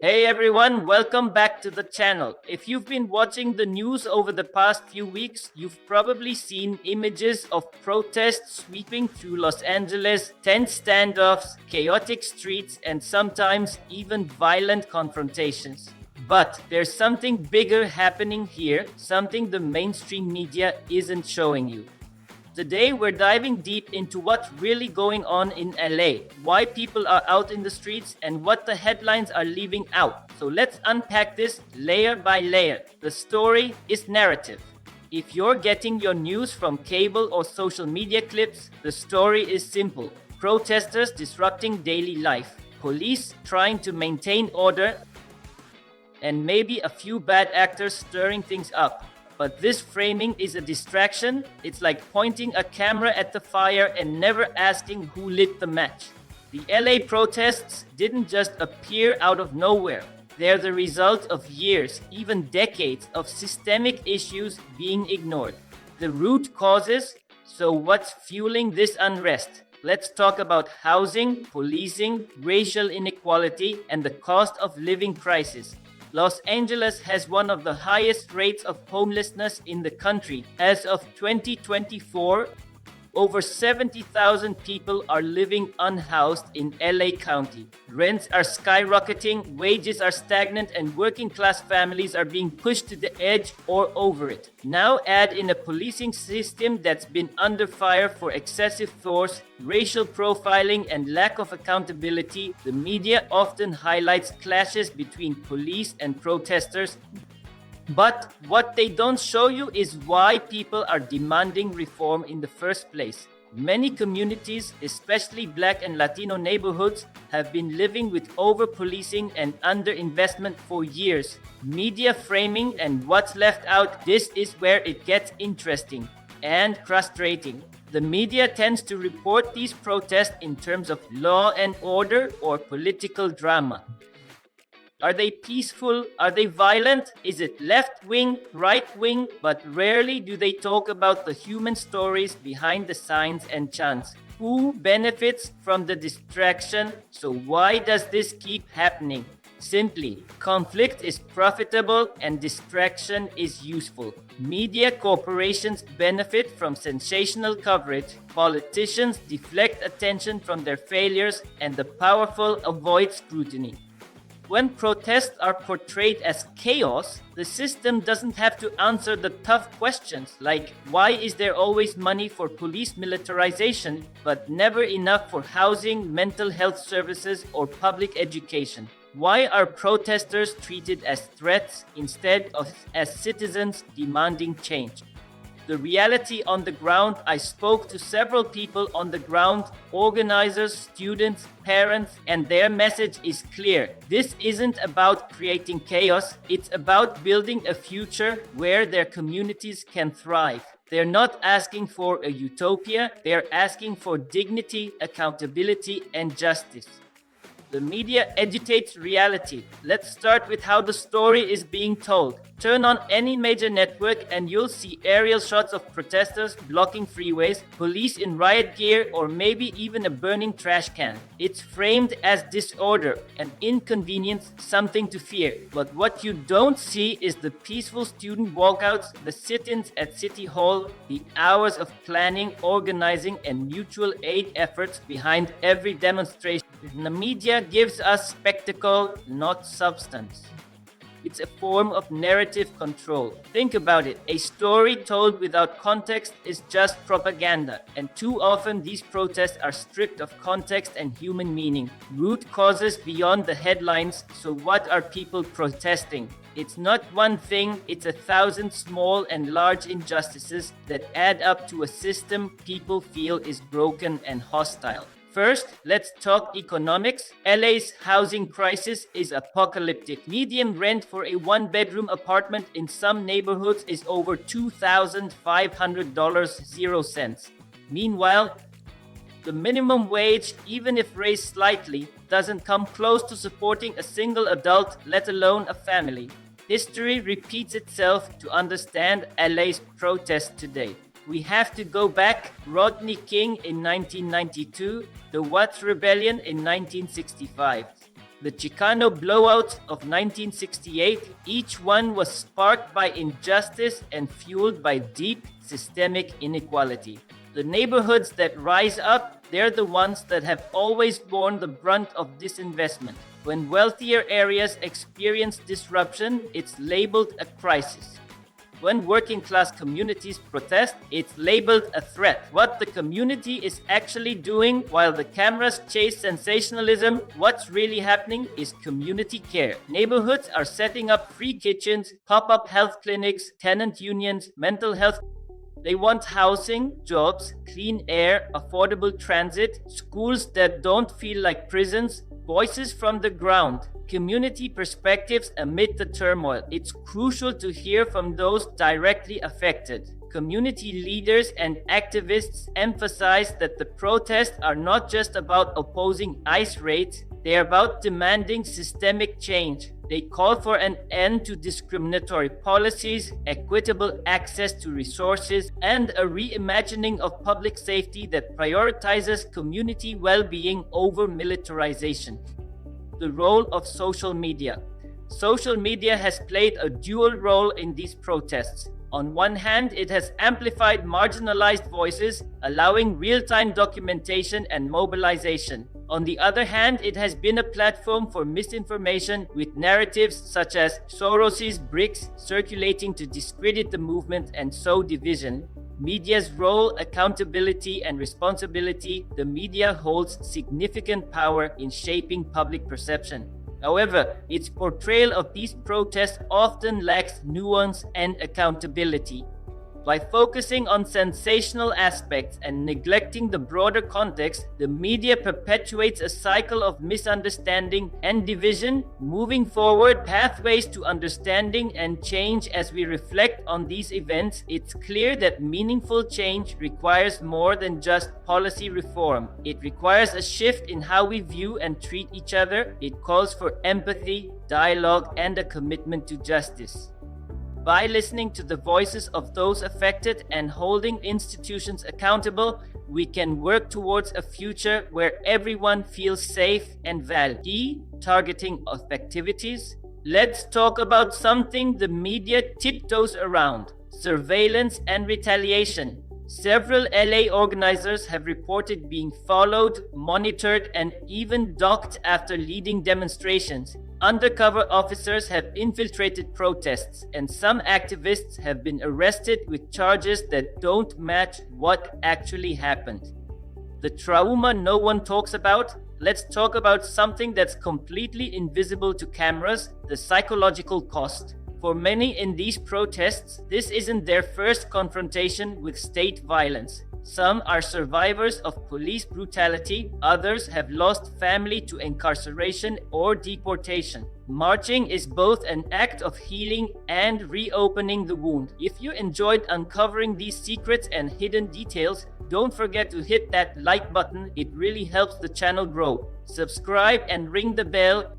Hey everyone, welcome back to the channel. If you've been watching the news over the past few weeks, you've probably seen images of protests sweeping through Los Angeles, tense standoffs, chaotic streets, and sometimes even violent confrontations. But there's something bigger happening here, something the mainstream media isn't showing you. Today, we're diving deep into what's really going on in LA, why people are out in the streets, and what the headlines are leaving out. So let's unpack this layer by layer. The story is narrative. If you're getting your news from cable or social media clips, the story is simple. Protesters disrupting daily life, police trying to maintain order, and maybe a few bad actors stirring things up. But this framing is a distraction. It's like pointing a camera at the fire and never asking who lit the match. The LA protests didn't just appear out of nowhere. They're the result of years, even decades, of systemic issues being ignored. The root causes, so what's fueling this unrest? Let's talk about housing, policing, racial inequality, and the cost of living crisis. Los Angeles has one of the highest rates of homelessness in the country. As of 2024, over 70,000 people are living unhoused in LA County. Rents are skyrocketing, wages are stagnant, and working class families are being pushed to the edge or over it. Now add in a policing system that's been under fire for excessive force, racial profiling, and lack of accountability. The media often highlights clashes between police and protesters, but what they don't show you is why people are demanding reform in the first place. Many communities, especially Black and Latino neighborhoods, have been living with over-policing and under-investment for years. Media framing and what's left out, this is where it gets interesting and frustrating. The media tends to report these protests in terms of law and order or political drama. Are they peaceful? Are they violent? Is it left wing, right wing? But rarely do they talk about the human stories behind the signs and chants. Who benefits from the distraction? So why does this keep happening? Simply, conflict is profitable and distraction is useful. Media corporations benefit from sensational coverage, politicians deflect attention from their failures, and the powerful avoid scrutiny. When protests are portrayed as chaos, the system doesn't have to answer the tough questions like why is there always money for police militarization but never enough for housing, mental health services, or public education? Why are protesters treated as threats instead of as citizens demanding change? The reality on the ground, I spoke to several people on the ground, organizers, students, parents, and their message is clear. This isn't about creating chaos, it's about building a future where their communities can thrive. They're not asking for a utopia, they're asking for dignity, accountability, and justice. The media agitates reality. Let's start with how the story is being told. Turn on any major network and you'll see aerial shots of protesters blocking freeways, police in riot gear, or maybe even a burning trash can. It's framed as disorder, an inconvenience, something to fear. But what you don't see is the peaceful student walkouts, the sit-ins at City Hall, the hours of planning, organizing, and mutual aid efforts behind every demonstration. The media gives us spectacle, not substance. It's a form of narrative control. Think about it. A story told without context is just propaganda. And too often these protests are stripped of context and human meaning. Root causes beyond the headlines. So what are people protesting? It's not one thing, it's 1,000 small and large injustices that add up to a system people feel is broken and hostile. First, let's talk economics. LA's housing crisis is apocalyptic. Median rent for a one-bedroom apartment in some neighborhoods is over $2,500, 0 cents. Meanwhile, the minimum wage, even if raised slightly, doesn't come close to supporting a single adult, let alone a family. History repeats itself to understand LA's protest today. We have to go back. Rodney King in 1992, the Watts Rebellion in 1965. The Chicano blowouts of 1968, each one was sparked by injustice and fueled by deep systemic inequality. The neighborhoods that rise up, they're the ones that have always borne the brunt of disinvestment. When wealthier areas experience disruption, it's labeled a crisis. When working class communities protest, it's labeled a threat. What the community is actually doing while the cameras chase sensationalism, what's really happening is community care. Neighborhoods are setting up free kitchens, pop-up health clinics, tenant unions, mental health. They want housing, jobs, clean air, affordable transit, schools that don't feel like prisons, voices from the ground, community perspectives amid the turmoil. It's crucial to hear from those directly affected. Community leaders and activists emphasize that the protests are not just about opposing ICE raids, they are about demanding systemic change. They call for an end to discriminatory policies, equitable access to resources, and a reimagining of public safety that prioritizes community well-being over militarization. The role of social media. Social media has played a dual role in these protests. On one hand, it has amplified marginalized voices, allowing real-time documentation and mobilization. On the other hand, it has been a platform for misinformation, with narratives such as Soros's BRICS circulating to discredit the movement and sow division. Media's role, accountability, and responsibility. The media holds significant power in shaping public perception. However, its portrayal of these protests often lacks nuance and accountability. By focusing on sensational aspects and neglecting the broader context, the media perpetuates a cycle of misunderstanding and division. Moving forward, pathways to understanding and change. As we reflect on these events, it's clear that meaningful change requires more than just policy reform. It requires a shift in how we view and treat each other. It calls for empathy, dialogue, and a commitment to justice. By listening to the voices of those affected and holding institutions accountable, we can work towards a future where everyone feels safe and valued. Key targeting of activities. Let's talk about something the media tiptoes around: surveillance and retaliation. Several LA organizers have reported being followed, monitored, and even docked after leading demonstrations. Undercover officers have infiltrated protests, and some activists have been arrested with charges that don't match what actually happened. The trauma no one talks about? Let's talk about something that's completely invisible to cameras: the psychological cost. For many in these protests, this isn't their first confrontation with state violence. Some are survivors of police brutality, others have lost family to incarceration or deportation. Marching is both an act of healing and reopening the wound. If you enjoyed uncovering these secrets and hidden details, don't forget to hit that like button. It really helps the channel grow. Subscribe and ring the bell.